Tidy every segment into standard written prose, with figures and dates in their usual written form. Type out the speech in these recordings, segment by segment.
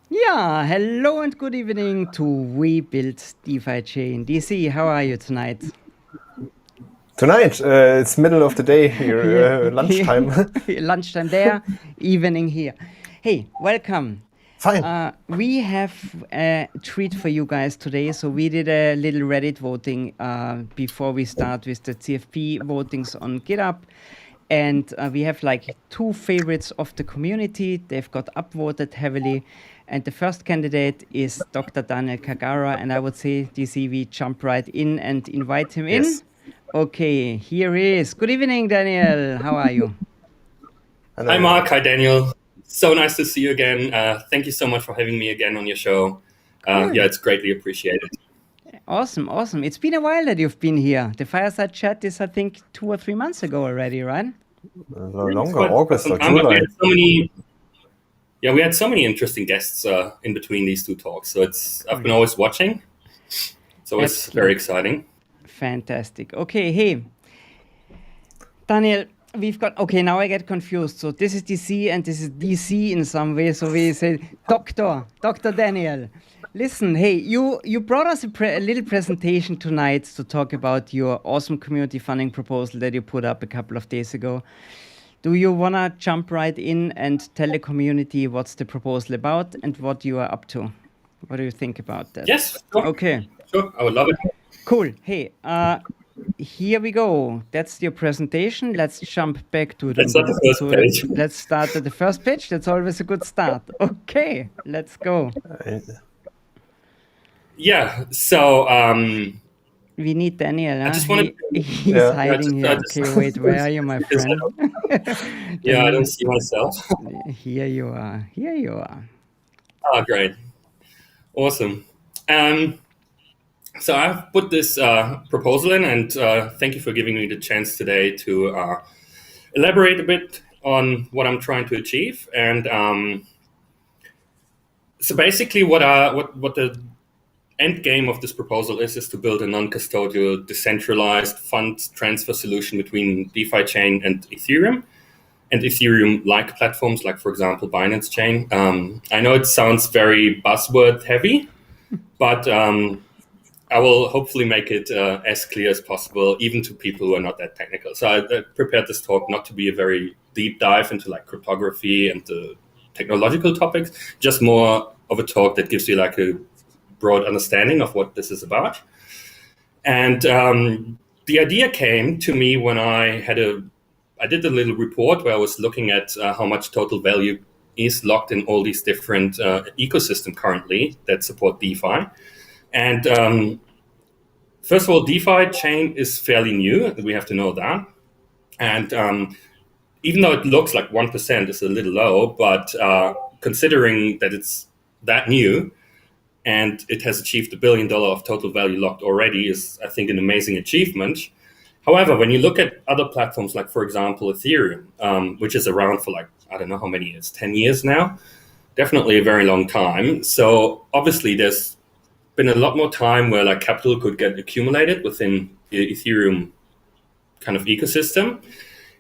Yeah, hello and good evening to We Build DeFiChain. DC, how are you tonight? Tonight, it's middle of the day here, lunchtime. Lunchtime there, evening here. Hey, welcome. Fine. We have a treat for you guys today. So we did a little Reddit voting before we start with the CFP votings on GitHub. And we have like two favorites of the community. They've got upvoted heavily. And the first candidate is Dr. Daniel Cagara. And I would say, DC, we jump right in and invite him in. Yes. Okay, here he is. Good evening, Daniel. How are you? Hi, Mark. Hi, Daniel. So nice to see you again. Thank you so much for having me again on your show. Yeah, it's greatly appreciated. Awesome, awesome. It's been a while that you've been here. The Fireside Chat is, I think, 2 or 3 months ago already, right? Longer, August or July. We had so many interesting guests in between these two talks. So I've been always watching. So it's very exciting. Fantastic. Okay, hey, Daniel, we've got, okay, now I get confused. So this is DC and this is DC in some way. So we say, Dr. Daniel, listen, hey, you brought us a little presentation tonight to talk about your awesome community funding proposal that you put up a couple of days ago. Do you want to jump right in and tell the community what's the proposal about and what you are up to? What do you think about that? Yes, sure. Okay. Sure, I would love it. Cool. Hey, here we go. That's your presentation. Let's jump back to Let's start the first page. Let's start at the first page. That's always a good start. Okay, let's go. Yeah, so we need Daniel. I just want to. He's hiding here. Okay, wait. Where are you, my friend? Yeah, I don't see myself. Here you are. Here you are. Oh, great. Awesome. So I've put this proposal in, and thank you for giving me the chance today to elaborate a bit on what I'm trying to achieve. And so basically what the end game of this proposal is to build a non-custodial, decentralized fund transfer solution between DeFiChain and Ethereum Ethereum-like platforms, like, for example, Binance Chain. I know it sounds very buzzword heavy, but I will hopefully make it as clear as possible, even to people who are not that technical. So I prepared this talk not to be a very deep dive into like cryptography and the technological topics, just more of a talk that gives you like a broad understanding of what this is about. And the idea came to me when I did a little report where I was looking at how much total value is locked in all these different ecosystems currently that support DeFi. And first of all, DeFiChain is fairly new. We have to know that. And even though it looks like 1% is a little low, but considering that it's that new and it has achieved $1 billion of total value locked already is, I think, an amazing achievement. However, when you look at other platforms, like, for example, Ethereum, which is around for like, I don't know how many years, 10 years now, definitely a very long time. So obviously there's been a lot more time where like capital could get accumulated within the Ethereum kind of ecosystem.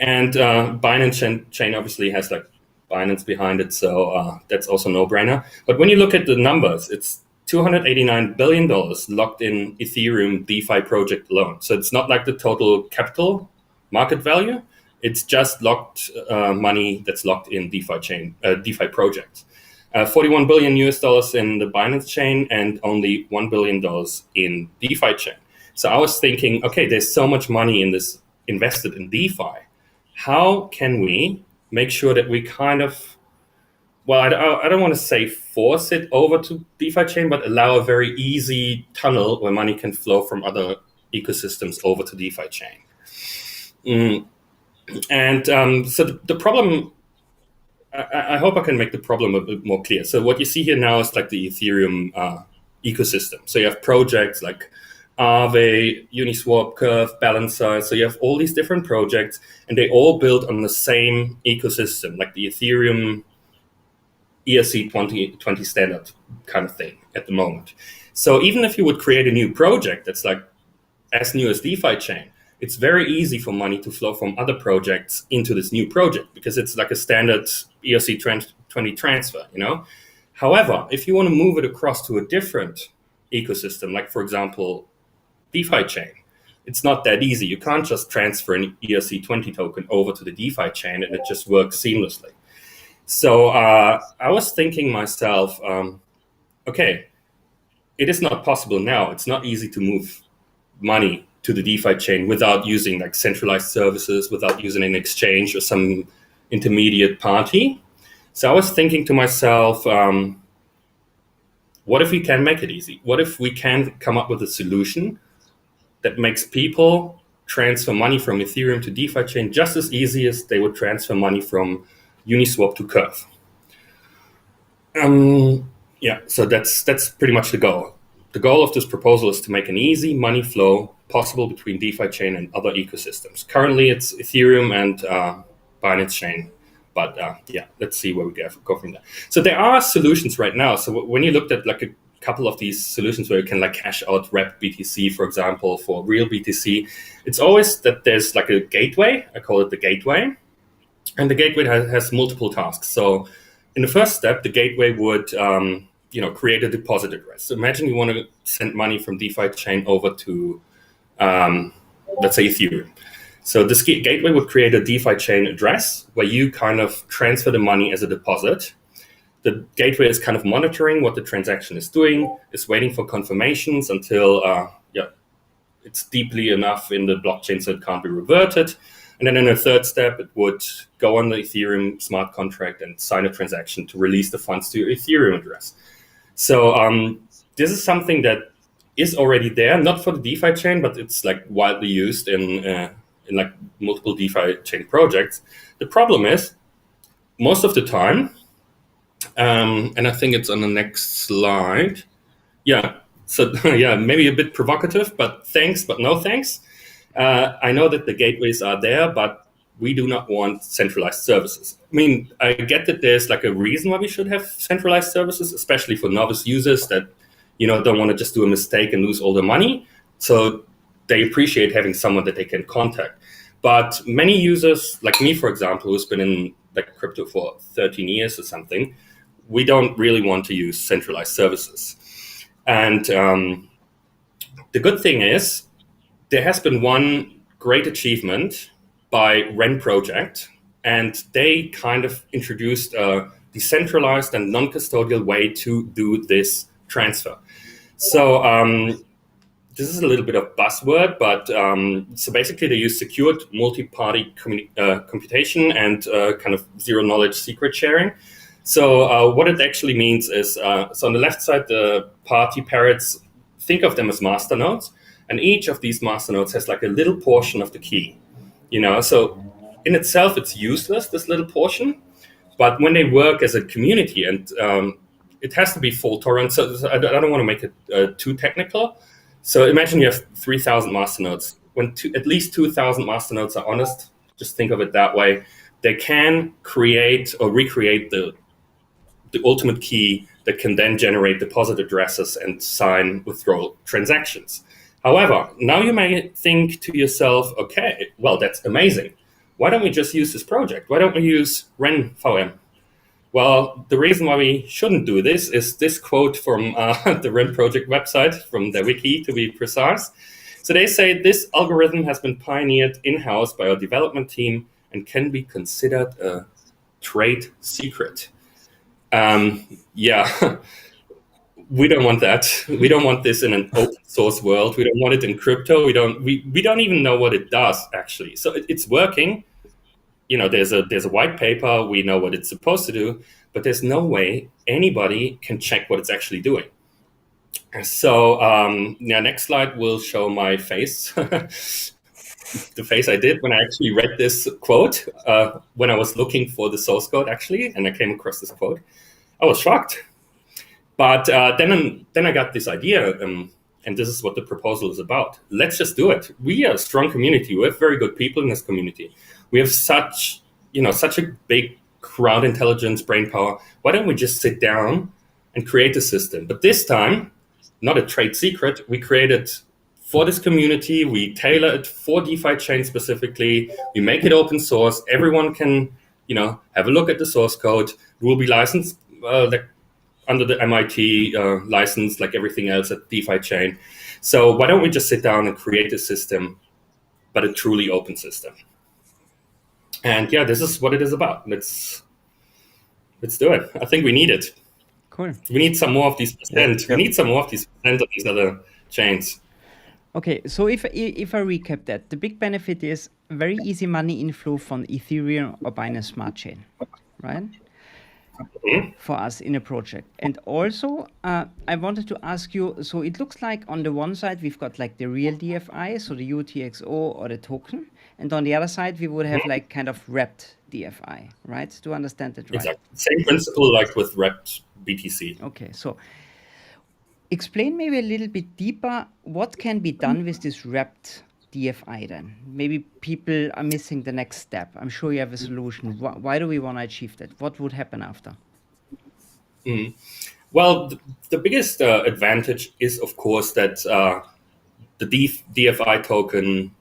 And Binance Chain obviously has like Binance behind it. So that's also no brainer. But when you look at the numbers, it's $289 billion locked in Ethereum DeFi project alone. So it's not like the total capital market value. It's just locked money that's locked in DeFi projects. $41 billion in the Binance chain and only $1 billion in DeFiChain. So I was thinking, okay, there's so much money in this invested in DeFi. How can we make sure that we kind of, well, I don't want to say force it over to DeFiChain, but allow a very easy tunnel where money can flow from other ecosystems over to DeFiChain. And so the problem, I hope I can make the problem a bit more clear. So what you see here now is like the Ethereum ecosystem. So you have projects like Aave, Uniswap, Curve, Balancer. So you have all these different projects, and they all build on the same ecosystem, like the Ethereum ERC 2020 standard kind of thing at the moment. So even if you would create a new project that's like as new as DeFiChain, it's very easy for money to flow from other projects into this new project because it's like a standard ERC 2020 transfer, you know? However, if you want to move it across to a different ecosystem, like for example, DeFiChain, it's not that easy. You can't just transfer an ERC20 token over to the DeFiChain and it just works seamlessly. So I was thinking myself, okay, it is not possible now. It's not easy to move money to the DeFi chain without using like centralized services, without using an exchange or some intermediate party. So I was thinking to myself, what if we can make it easy? What if we can come up with a solution that makes people transfer money from Ethereum to DeFi chain just as easy as they would transfer money from Uniswap to Curve? Yeah, so that's pretty much the goal. The goal of this proposal is to make an easy money flow possible between DeFi chain and other ecosystems. Currently, it's Ethereum and Binance Chain. But yeah, let's see where we go from there. So there are solutions right now. So when you looked at like a couple of these solutions where you can like cash out rep BTC, for example, for real BTC, it's always that there's like a gateway. I call it the gateway. And the gateway has multiple tasks. So in the first step, the gateway would create a deposit address. So imagine you want to send money from DeFi chain over to, let's say, Ethereum. So this gateway would create a DeFi chain address where you kind of transfer the money as a deposit. The gateway is kind of monitoring what the transaction is doing, is waiting for confirmations until it's deeply enough in the blockchain so it can't be reverted. And then in a third step, it would go on the Ethereum smart contract and sign a transaction to release the funds to your Ethereum address. So this is something that is already there, not for the DeFi chain, but it's like widely used in like multiple DeFi chain projects. The problem is, most of the time, and I think it's on the next slide. Yeah, so yeah, maybe a bit provocative, but thanks, but no thanks. I know that the gateways are there, but we do not want centralized services. I mean, I get that there's like a reason why we should have centralized services, especially for novice users that, don't want to just do a mistake and lose all the money. So they appreciate having someone that they can contact. But many users, like me, for example, who's been in like crypto for 13 years or something, we don't really want to use centralized services. And the good thing is, there has been one great achievement by Ren Project, and they kind of introduced a decentralized and non-custodial way to do this transfer. So this is a little bit of buzzword, but so basically they use secured multi-party computation and kind of zero-knowledge secret sharing. So what it actually means is, so on the left side, the party parrots, think of them as masternodes. And each of these masternodes has like a little portion of the key, So in itself, it's useless, this little portion. But when they work as a community, and it has to be fault tolerant, so I don't want to make it too technical. So imagine you have 3,000 masternodes. When at least 2,000 masternodes are honest, just think of it that way, they can create or recreate the ultimate key that can then generate deposit addresses and sign withdrawal transactions. However, now you may think to yourself, okay, well, that's amazing. Why don't we just use this project? Why don't we use Ren VM? Well, the reason why we shouldn't do this is this quote from the Ren project website, from their wiki to be precise. So they say, this algorithm has been pioneered in-house by our development team and can be considered a trade secret. Yeah. We don't want that. We don't want this in an open source world. We don't want it in crypto. We don't even know what it does, actually. So it's working. There's a white paper. We know what it's supposed to do, but there's no way anybody can check what it's actually doing. So now next slide will show my face. The face I did when I actually read this quote, when I was looking for the source code, actually, and I came across this quote. I was shocked. But then I got this idea, and this is what the proposal is about. Let's just do it. We are a strong community. We have very good people in this community. We have such a big crowd intelligence, brain power. Why don't we just sit down and create a system? But this time, not a trade secret. We create it for this community. We tailor it for DeFi chain specifically. We make it open source. Everyone can, have a look at the source code. It will be licensed. under the MIT license, like everything else at DeFiChain. So why don't we just sit down and create a system, but a truly open system? And yeah, this is what it is about. Let's do it. I think we need it. Cool. We need some more of these percent. We need some more of these percent of these other chains. Okay, so if I recap that, the big benefit is very easy money inflow from Ethereum or Binance Smart Chain, right? For us in a project. And also, I wanted to ask you, so it looks like on the one side, we've got like the real DFI, so the UTXO or the token. And on the other side, we would have like kind of wrapped DFI, right? To understand that right. Exactly. Same principle like with wrapped BTC. Okay, so explain maybe a little bit deeper what can be done with this wrapped DFI then. Maybe people are missing the next step. I'm sure you have a solution. Why do we want to achieve that? What would happen after? Well, the biggest advantage is, of course, that the DFI token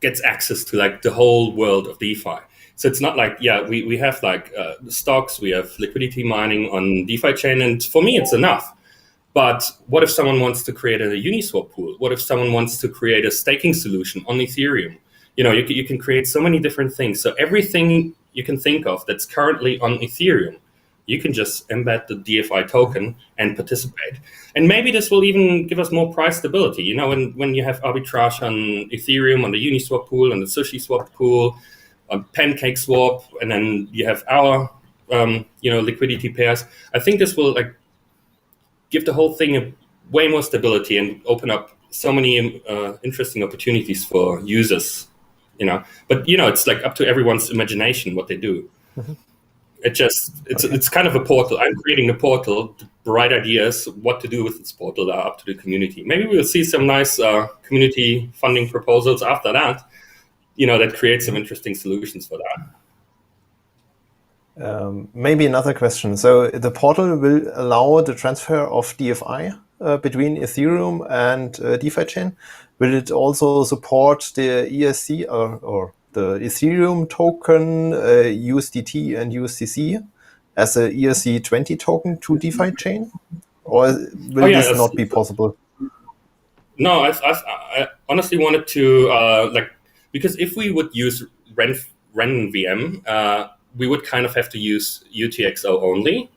gets access to like the whole world of DeFi. So it's not like, we have like the stocks, we have liquidity mining on DeFiChain, and for me, it's enough. But what if someone wants to create a Uniswap pool? What if someone wants to create a staking solution on Ethereum? You can create so many different things. So everything you can think of that's currently on Ethereum, you can just embed the DFI token and participate. And maybe this will even give us more price stability. When you have arbitrage on Ethereum, on the Uniswap pool, on the SushiSwap pool, on PancakeSwap, and then you have our liquidity pairs. I think this will give the whole thing a way more stability and open up so many interesting opportunities for users, But, it's like up to everyone's imagination what they do. Mm-hmm. It's kind of a portal. I'm creating a portal. The right ideas, what to do with this portal are up to the community. Maybe we'll see some nice community funding proposals after that, that create some interesting solutions for that. Maybe another question. So the portal will allow the transfer of DFI between Ethereum and DeFiChain. Will it also support the ESC or the Ethereum token, USDT and USDC as a ERC20 token to DeFiChain? Or will this not be possible? No, I honestly wanted to, because if we would use Ren VM, we would kind of have to use UTXO only,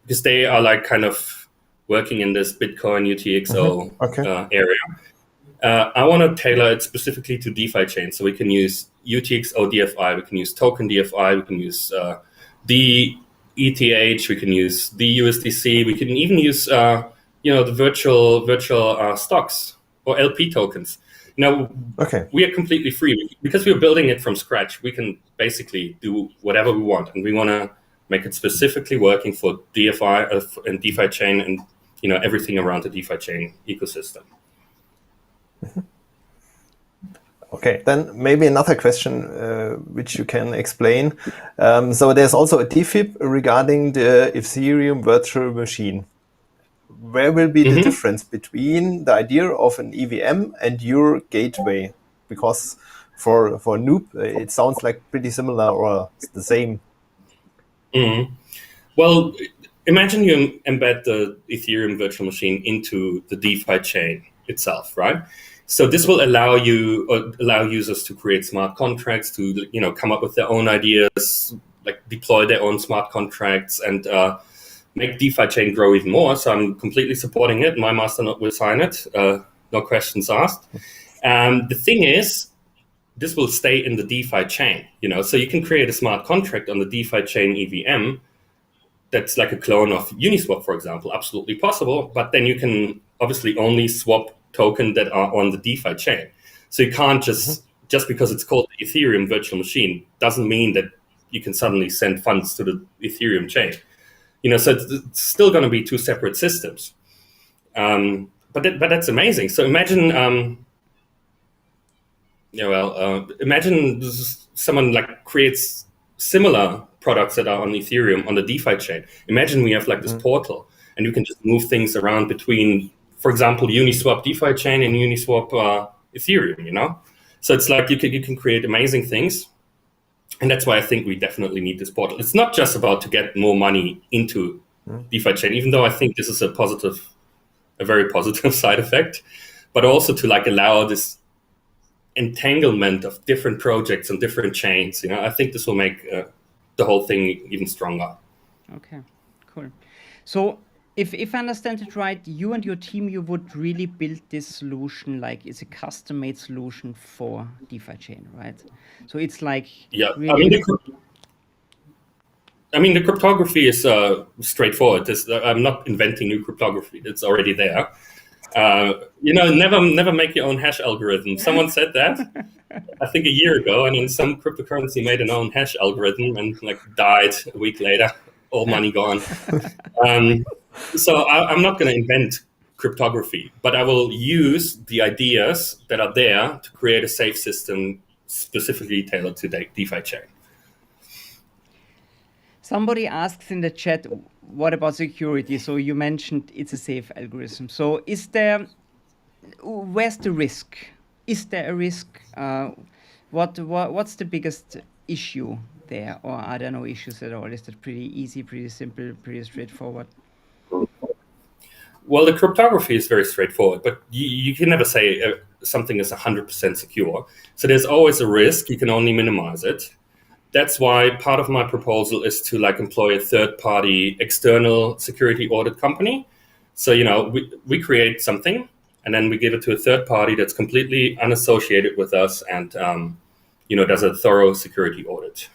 because they are kind of working in this Bitcoin UTXO area. I want to tailor it specifically to DeFiChain, so we can use UTXO DFI, we can use token DFI, we can use the ETH, we can use the USDC, we can even use the virtual stocks or LP tokens. We are completely free because we're building it from scratch. We can basically do whatever we want, and we want to make it specifically working for DFI and DeFiChain and everything around the DeFiChain ecosystem. Mm-hmm. Okay, then maybe another question which you can explain. So there's also a DFIP regarding the Ethereum virtual machine. Where will be the difference between the idea of an EVM and your gateway? Because for noob, it sounds like pretty similar or the same. Well, imagine you embed the Ethereum virtual machine into the DeFiChain itself, right? So this will allow users to create smart contracts, to come up with their own ideas, like deploy their own smart contracts, and make DeFiChain grow even more. So I'm completely supporting it. My masternode will sign it. No questions asked. The thing is, this will stay in the DeFiChain. So you can create a smart contract on the DeFiChain EVM that's like a clone of Uniswap, for example. Absolutely possible. But then you can obviously only swap tokens that are on the DeFiChain. So you can't just because it's called the Ethereum virtual machine doesn't mean that you can suddenly send funds to the Ethereum chain. So it's still going to be two separate systems. But that's amazing. So imagine, imagine someone creates similar products that are on Ethereum on the DeFiChain. Imagine we have this portal, and you can just move things around between, for example, Uniswap DeFiChain and Uniswap Ethereum. So it's you can create amazing things. And that's why I think we definitely need this portal. It's not just about to get more money into DeFiChain, even though I think this is a very positive side effect, but also to like allow this entanglement of different projects and different chains. I think this will make the whole thing even stronger. Okay, cool. So if I understand it right, you and your team, you would really build this solution like it's a custom-made solution for DeFiChain, right? So it's like really the cryptography is straightforward. I'm not inventing new cryptography. It's already there. Never make your own hash algorithm. Someone said that, I think a year ago, and then some cryptocurrency made an own hash algorithm and like died a week later, all money gone. So I'm not going to invent cryptography, but I will use the ideas that are there to create a safe system specifically tailored to DeFiChain. Somebody asks in the chat, what about security? So you mentioned it's a safe algorithm. So where's the risk? Is there a risk? What's the biggest issue there? Or are there no issues at all? Is that pretty easy, pretty simple, pretty straightforward? Well, the cryptography is very straightforward, but you can never say something is 100% secure. So there's always a risk. You can only minimize it. That's why part of my proposal is to like employ a third-party external security audit company. So, we create something and then we give it to a third party that's completely unassociated with us and, does a thorough security audit.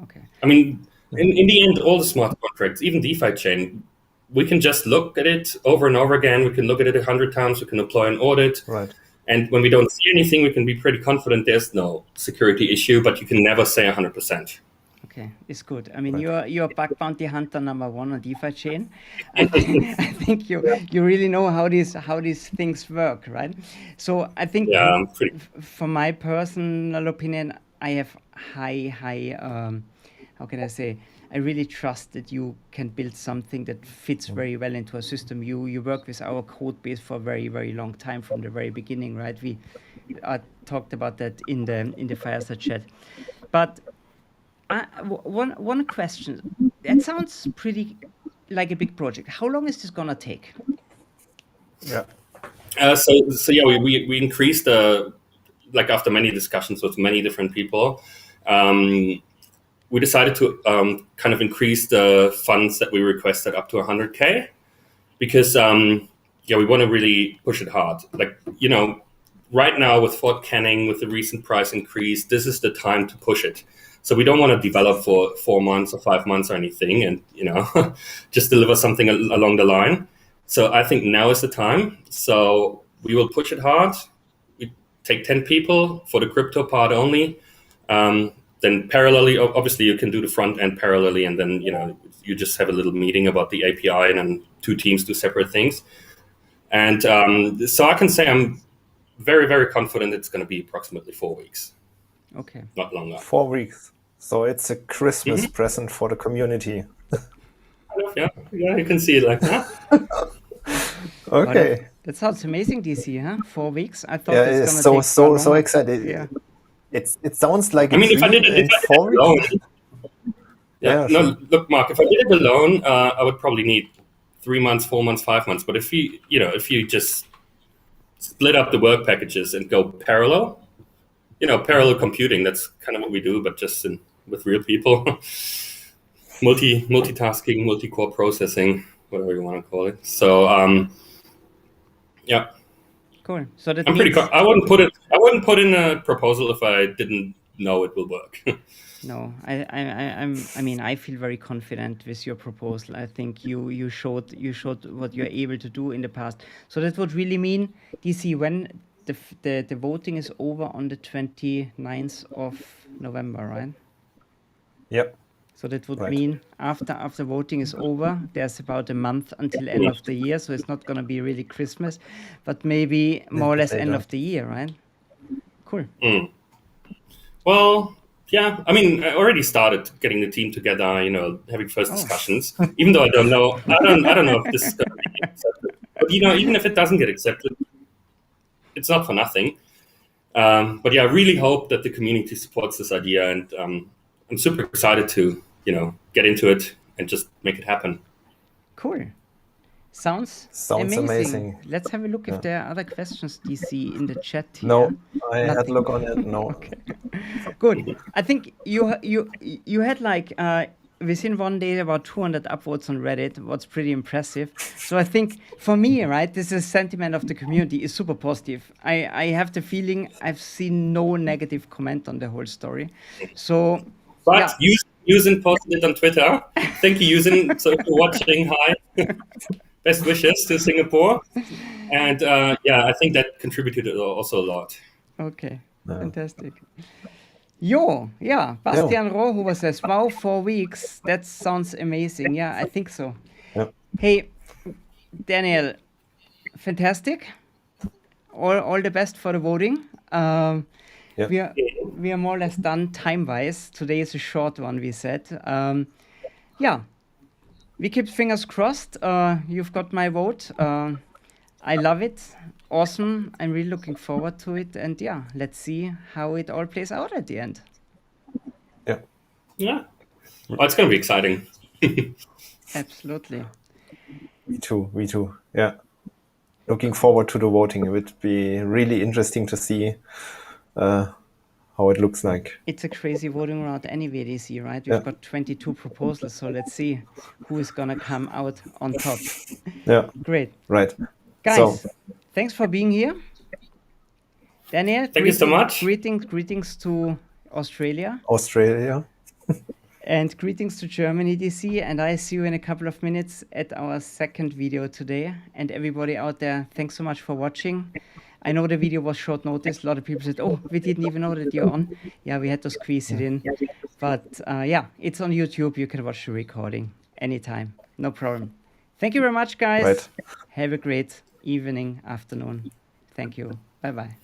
Okay. I mean, in the end, all the smart contracts, even DeFiChain, we can just look at it over and over again. We can look at it 100 times. We can apply an audit. Right. And when we don't see anything, we can be pretty confident there's no security issue, but you can never say 100%. Okay, it's good. I mean, you're bug bounty hunter number one on DeFiChain. I think you really know how these things work, right? So I think from my personal opinion, I have high how can I say? I really trust that you can build something that fits very well into a system. You work with our code base for a very, very long time from the very beginning, right? We talked about that in the fireside chat. But one question. That sounds pretty like a big project. How long is this gonna take? Yeah. We increased after many discussions with many different people. We decided to kind of increase the funds that we requested up to 100K because, we want to really push it hard. Right now with Fort Canning, with the recent price increase, this is the time to push it. So we don't want to develop for 4 months or 5 months or anything and, just deliver something along the line. So I think now is the time. So we will push it hard. We take 10 people for the crypto part only. Then parallelly, obviously you can do the front end parallelly, and then you just have a little meeting about the API, and then 2 teams do separate things. And so I can say I'm very, very confident it's going to be approximately 4 weeks. Okay. Not longer. 4 weeks. So it's a Christmas present for the community. Yeah, you can see it like that. Okay. That sounds amazing, DC, huh? 4 weeks. I thought it's gonna take so excited. Yeah. It sounds like if I did it alone, sure. Look, Mark, if I did it alone, I would probably need 3 months, 4 months, 5 months. But if you just split up the work packages and go parallel, parallel computing, that's kind of what we do, but just with real people, multitasking, multi-core processing, whatever you want to call it. So, yeah. Cool. So that I'm pretty. I wouldn't put in a proposal if I didn't know it will work. No, I mean, I feel very confident with your proposal. I think you showed what you're able to do in the past. So that would really mean, DC, when the voting is over on the 29th of November, right? Yep. So that would mean after voting is over, there's about a month until end of the year. So it's not going to be really Christmas, but maybe more or less end of the year, right? Cool. Well, yeah. I mean, I already started getting the team together. Having first discussions. Even though I don't know if this is going to be accepted. But even if it doesn't get accepted, it's not for nothing. But yeah, I really hope that the community supports this idea, and I'm super excited to get into it and just make it happen. Cool. Sounds amazing. Let's have a look if there are other questions, DC, in the chat here. No, I had a Nothing. look on it. No. Okay. Good. I think you had like within one day about 200 upvotes on Reddit. What's pretty impressive. So I think for me, right, this is sentiment of the community is super positive. I have the feeling I've seen no negative comment on the whole story. So, But Yusin posted it on Twitter. Thank you, Yusin, so for watching. Hi. Best wishes to Singapore. And I think that contributed also a lot. Okay, fantastic. Bastian Rohhuber says, wow, 4 weeks. That sounds amazing. Yeah, I think so. Yeah. Hey, Daniel, fantastic. All the best for the voting. We are more or less done time-wise. Today is a short one, we said. We keep fingers crossed. You've got my vote. I love it. Awesome. I'm really looking forward to it. And let's see how it all plays out at the end. Yeah. Well, it's going to be exciting. Absolutely. Me too. Yeah. Looking forward to the voting. It would be really interesting to see how it looks like. It's a crazy voting round anyway, DC, right? We've got 22 proposals, so let's see who is going to come out on top. Yeah. Great. Right. Guys, thanks for being here. Daniel, thank you so much. Greetings to Australia. And greetings to Germany, DC. And I see you in a couple of minutes at our second video today. And everybody out there, thanks so much for watching. I know the video was short notice. A lot of people said, oh, we didn't even know that you're on. Yeah, we had to squeeze it in. But it's on YouTube. You can watch the recording anytime. No problem. Thank you very much, guys. Right. Have a great evening, afternoon. Thank you. Bye-bye.